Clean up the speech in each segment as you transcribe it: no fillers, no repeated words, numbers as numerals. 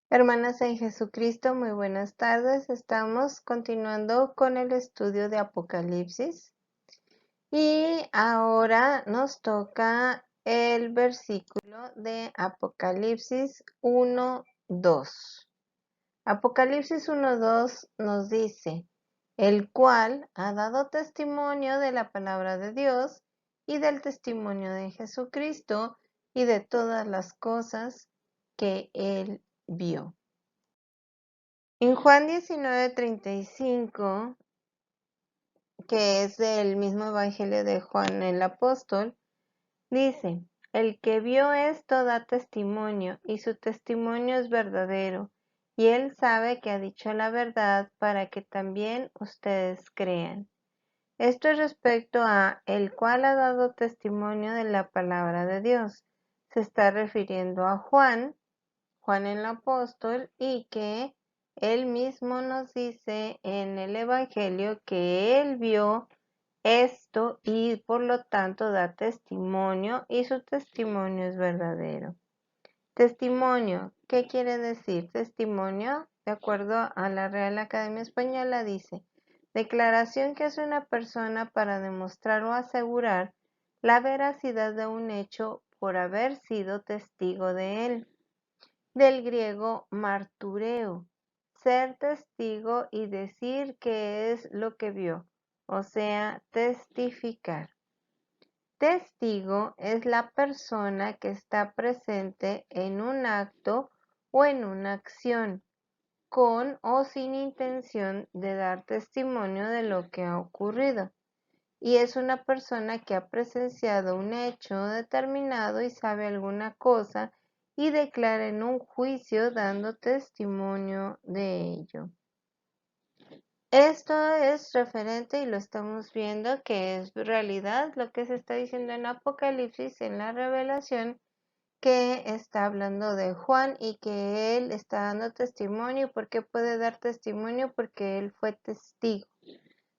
Hermanas en Jesucristo, muy buenas tardes. Estamos continuando con el estudio de Apocalipsis y ahora nos toca el versículo de Apocalipsis 1:2. Apocalipsis 1:2 nos dice, el cual ha dado testimonio de la palabra de Dios y del testimonio de Jesucristo y de todas las cosas que él vio. En Juan 19:35, que es del mismo Evangelio de Juan el apóstol, dice, el que vio esto da testimonio, y su testimonio es verdadero, y él sabe que ha dicho la verdad para que también ustedes crean. Esto es respecto a el cual ha dado testimonio de la palabra de Dios. Se está refiriendo a Juan el apóstol, y que él mismo nos dice en el Evangelio que él vio esto y por lo tanto da testimonio y su testimonio es verdadero. Testimonio, ¿qué quiere decir? Testimonio, de acuerdo a la Real Academia Española, dice, declaración que hace una persona para demostrar o asegurar la veracidad de un hecho por haber sido testigo de él. Del griego martureo, ser testigo y decir qué es lo que vio, o sea, testificar. Testigo es la persona que está presente en un acto o en una acción, con o sin intención de dar testimonio de lo que ha ocurrido, y es una persona que ha presenciado un hecho determinado y sabe alguna cosa y declara en un juicio dando testimonio de ello. Esto es referente y lo estamos viendo que es realidad lo que se está diciendo en Apocalipsis, en la revelación, que está hablando de Juan y que él está dando testimonio. ¿Por qué puede dar testimonio? Porque él fue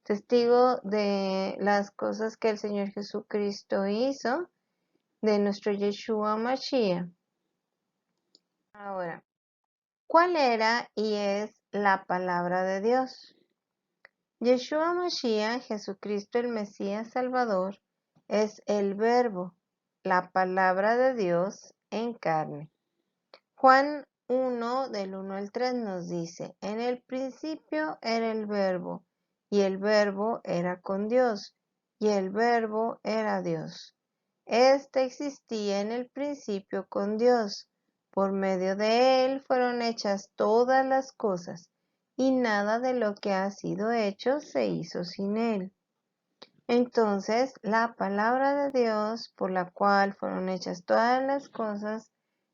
testigo de las cosas que el Señor Jesucristo hizo, de nuestro Yeshua Mashiach. Ahora, ¿cuál era y es la palabra de Dios? Yeshua Mashiach, Jesucristo el Mesías Salvador, es el Verbo, la palabra de Dios en carne. Juan 1, del 1 al 3 nos dice, en el principio era el Verbo, y el Verbo era con Dios, y el Verbo era Dios. Este existía en el principio con Dios. Por medio de él fueron hechas todas las cosas, y nada de lo que ha sido hecho se hizo sin él. Entonces, la palabra de Dios, por la cual fueron hechas todas las cosas,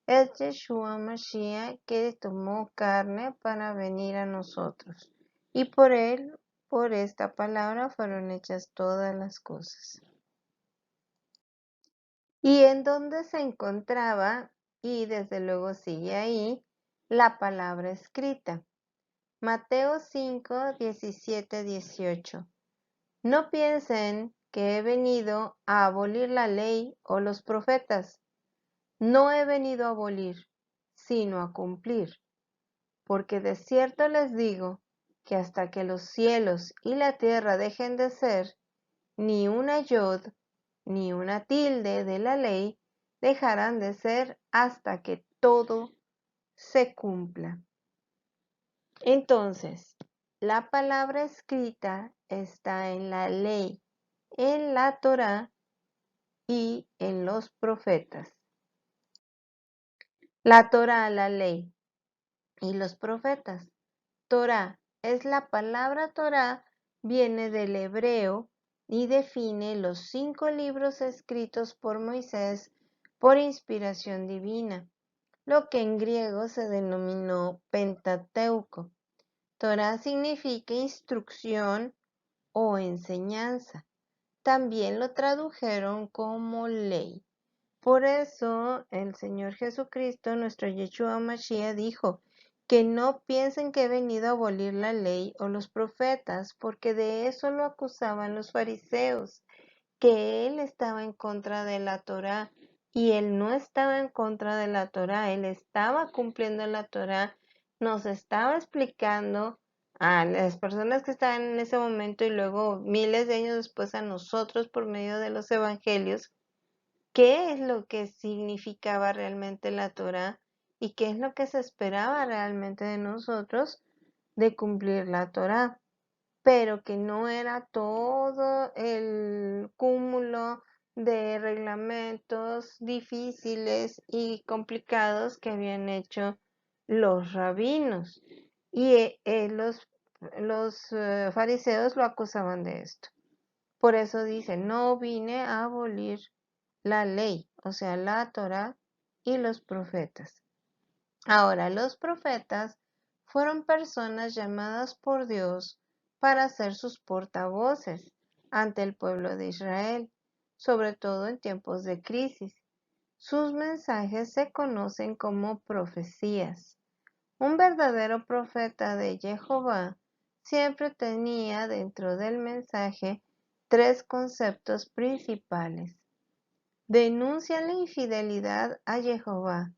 es Yeshua Mashiach, que tomó carne para venir a nosotros. Y por él, por esta palabra, fueron hechas todas las cosas. Y en donde se encontraba, y desde luego sigue ahí, la palabra escrita. Mateo 5, 17, 18. No piensen que he venido a abolir la ley o los profetas. No he venido a abolir, sino a cumplir. Porque de cierto les digo que hasta que los cielos y la tierra dejen de ser, ni una yod ni una tilde de la ley dejarán de ser hasta que todo se cumpla. Entonces, la palabra escrita está en la ley, en la Torá y en los profetas. La Torá, la ley, y los profetas. Torá es la palabra Torá, viene del hebreo y define los 5 libros escritos por Moisés por inspiración divina, lo que en griego se denominó Pentateuco. Torá significa instrucción o enseñanza. También lo tradujeron como ley. Por eso el Señor Jesucristo, nuestro Yeshua Mashiach, dijo que no piensen que he venido a abolir la ley o los profetas, porque de eso lo acusaban los fariseos, que él estaba en contra de la Torá, y él no estaba en contra de la Torá, él estaba cumpliendo la Torá nos estaba explicando a las personas que estaban en ese momento y luego miles de años después a nosotros por medio de los evangelios, qué es lo que significaba realmente la Torá y qué es lo que se esperaba realmente de nosotros de cumplir la Torá, pero que no era todo el cúmulo de reglamentos difíciles y complicados que habían hecho los rabinos. Y los fariseos lo acusaban de esto. Por eso dice, no vine a abolir la ley, o sea, la Torá y los profetas. Ahora, los profetas fueron personas llamadas por Dios para ser sus portavoces ante el pueblo de Israel, sobre todo en tiempos de crisis. Sus mensajes se conocen como profecías. Un verdadero profeta de Jehová siempre tenía dentro del mensaje tres conceptos principales. Denuncian la infidelidad a Jehová,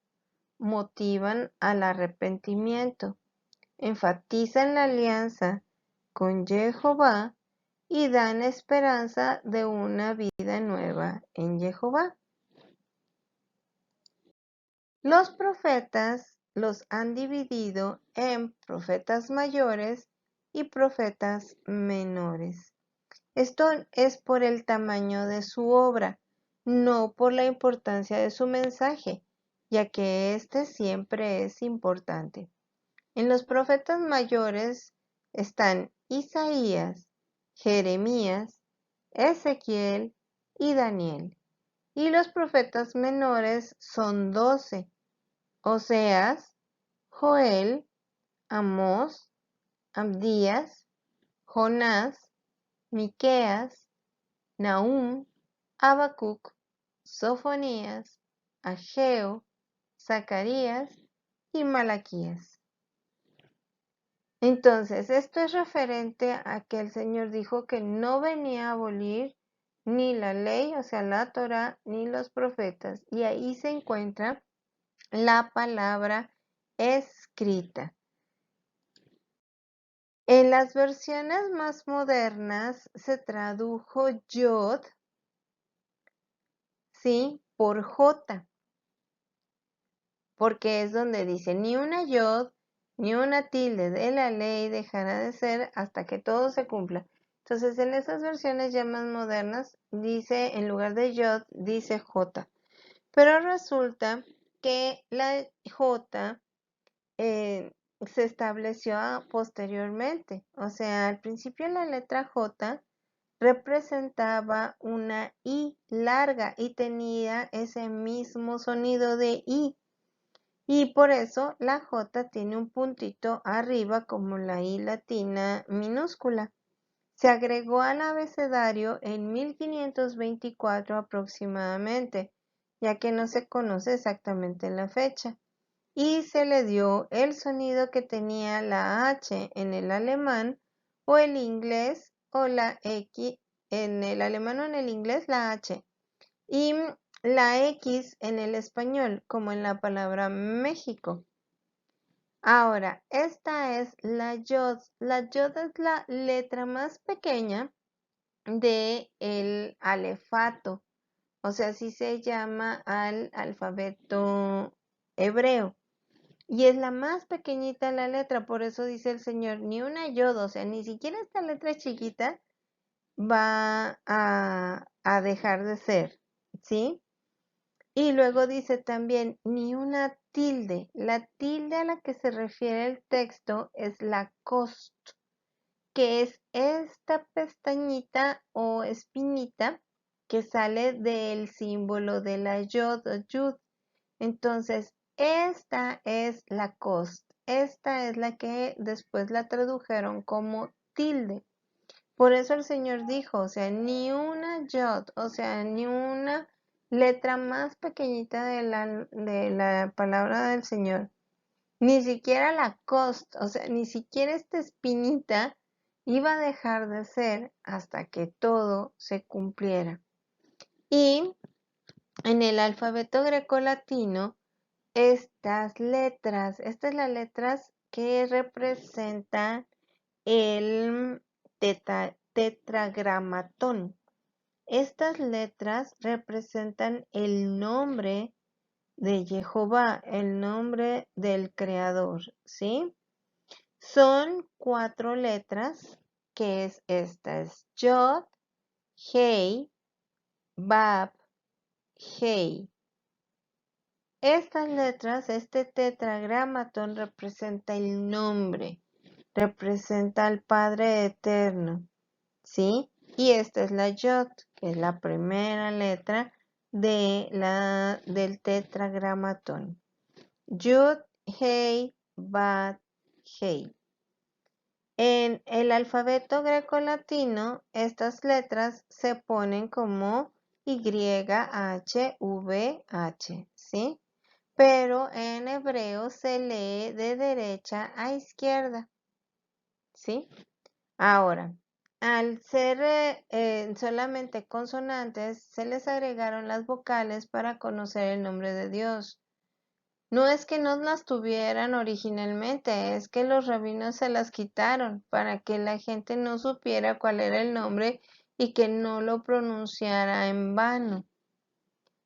motivan al arrepentimiento, enfatizan la alianza con Jehová y dan esperanza de una vida nueva en Jehová. Los profetas los han dividido en profetas mayores y profetas menores. Esto es por el tamaño de su obra, no por la importancia de su mensaje, ya que este siempre es importante. En los profetas mayores están Isaías, Jeremías, Ezequiel y Daniel. Y los profetas menores son 12, Oseas, Joel, Amós, Abdías, Jonás, Miqueas, Nahum, Habacuc, Sofonías, Ageo, Zacarías y Malaquías. Entonces, esto es referente a que el Señor dijo que no venía a abolir ni la ley, o sea, la Torá, ni los profetas. Y ahí se encuentra la palabra escrita. En las versiones más modernas se tradujo Yod, ¿sí? Por J, porque es donde dice ni una Yod ni una tilde de la ley dejará de ser hasta que todo se cumpla. Entonces, en esas versiones ya más modernas, dice, en lugar de Yod, dice J. Pero resulta que la J se estableció posteriormente. O sea, al principio la letra J representaba una I larga y tenía ese mismo sonido de I. Y por eso la J tiene un puntito arriba como la I latina minúscula. Se agregó al abecedario en 1524 aproximadamente, ya que no se conoce exactamente la fecha, y se le dio el sonido que tenía la H en el alemán o el inglés o la X en el alemán o en el inglés la H y la X en el español, como en la palabra México. Ahora, esta es la Yod. La Yod es la letra más pequeña del alefato, o sea, así se llama al alfabeto hebreo. Y es la más pequeñita la letra, por eso dice el Señor, ni una Yod, o sea, ni siquiera esta letra chiquita va a dejar de ser, ¿sí? Y luego dice también, ni una tilde. La tilde a la que se refiere el texto es la cost, que es esta pestañita o espinita que sale del símbolo de la yod o yud. Entonces, esta es la cost. Esta es la que después la tradujeron como tilde. Por eso el Señor dijo, o sea, ni una yod, o sea, ni una letra más pequeñita de la palabra del Señor, ni siquiera la cost, o sea, ni siquiera esta espinita iba a dejar de ser hasta que todo se cumpliera. Y en el alfabeto grecolatino, estas letras que representan el tetragramatón. Estas letras representan el nombre de Jehová, el nombre del Creador, ¿sí? Son 4 letras, que es esta, es Yod, Hei, Bab, Hei. Estas letras, este tetragramatón representa el nombre, representa al Padre Eterno, ¿sí? Y esta es la Yod, que es la primera letra del tetragramatón. Yud, Hei, Bad, Hei. En el alfabeto grecolatino, estas letras se ponen como YHVH, ¿sí? Pero en hebreo se lee de derecha a izquierda, ¿sí? Ahora, al ser solamente consonantes, se les agregaron las vocales para conocer el nombre de Dios. No es que no las tuvieran originalmente, es que los rabinos se las quitaron para que la gente no supiera cuál era el nombre y que no lo pronunciara en vano.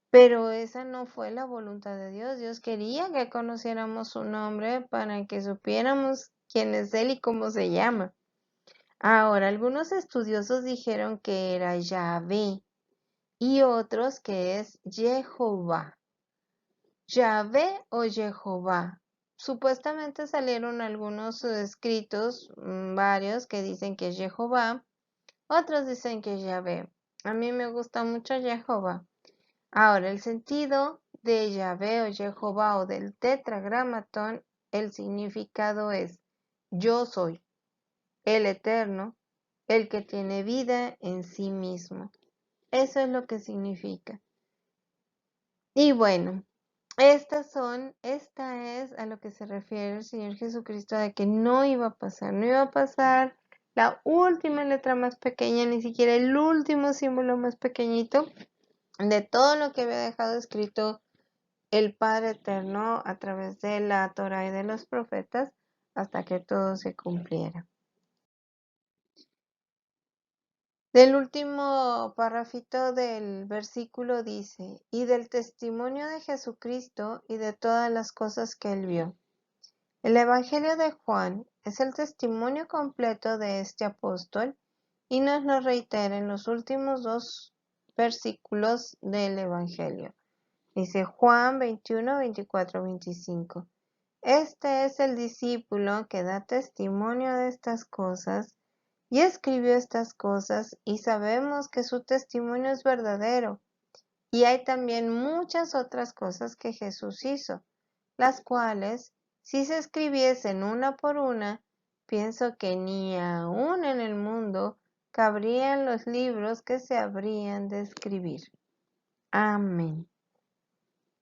Pero esa no fue la voluntad de Dios. Dios quería que conociéramos su nombre para que supiéramos quién es Él y cómo se llama. Ahora, algunos estudiosos dijeron que era Yahvé y otros que es Jehová. Yahvé o Jehová. Supuestamente salieron algunos escritos, varios, que dicen que es Jehová, otros dicen que es Yahvé. A mí me gusta mucho Jehová. Ahora, el sentido de Yahvé o Jehová o del tetragramatón, el significado es: yo soy, el eterno, el que tiene vida en sí mismo. Eso es lo que significa. Y bueno, esta es a lo que se refiere el Señor Jesucristo, de que no iba a pasar la última letra más pequeña, ni siquiera el último símbolo más pequeñito de todo lo que había dejado escrito el Padre Eterno a través de la Torá y de los profetas, hasta que todo se cumpliera. Del último párrafito del versículo dice: y del testimonio de Jesucristo y de todas las cosas que él vio. El Evangelio de Juan es el testimonio completo de este apóstol y nos lo reitera en los últimos 2 versículos del Evangelio. Dice Juan 21, 24, 25. Este es el discípulo que da testimonio de estas cosas y escribió estas cosas, y sabemos que su testimonio es verdadero. Y hay también muchas otras cosas que Jesús hizo, las cuales, si se escribiesen una por una, pienso que ni aún en el mundo cabrían los libros que se habrían de escribir. Amén.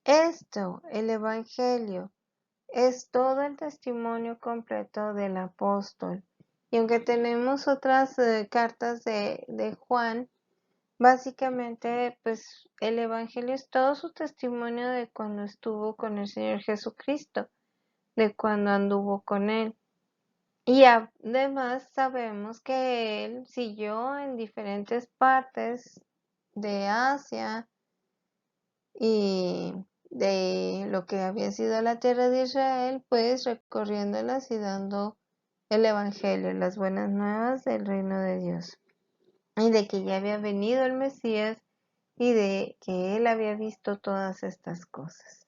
Esto, el Evangelio, es todo el testimonio completo del apóstol. Y aunque tenemos otras cartas de Juan, básicamente, pues el Evangelio es todo su testimonio de cuando estuvo con el Señor Jesucristo, de cuando anduvo con Él. Y además sabemos que Él siguió en diferentes partes de Asia y de lo que había sido la tierra de Israel, pues recorriéndolas y dando el Evangelio, las buenas nuevas del reino de Dios. Y de que ya había venido el Mesías y de que él había visto todas estas cosas.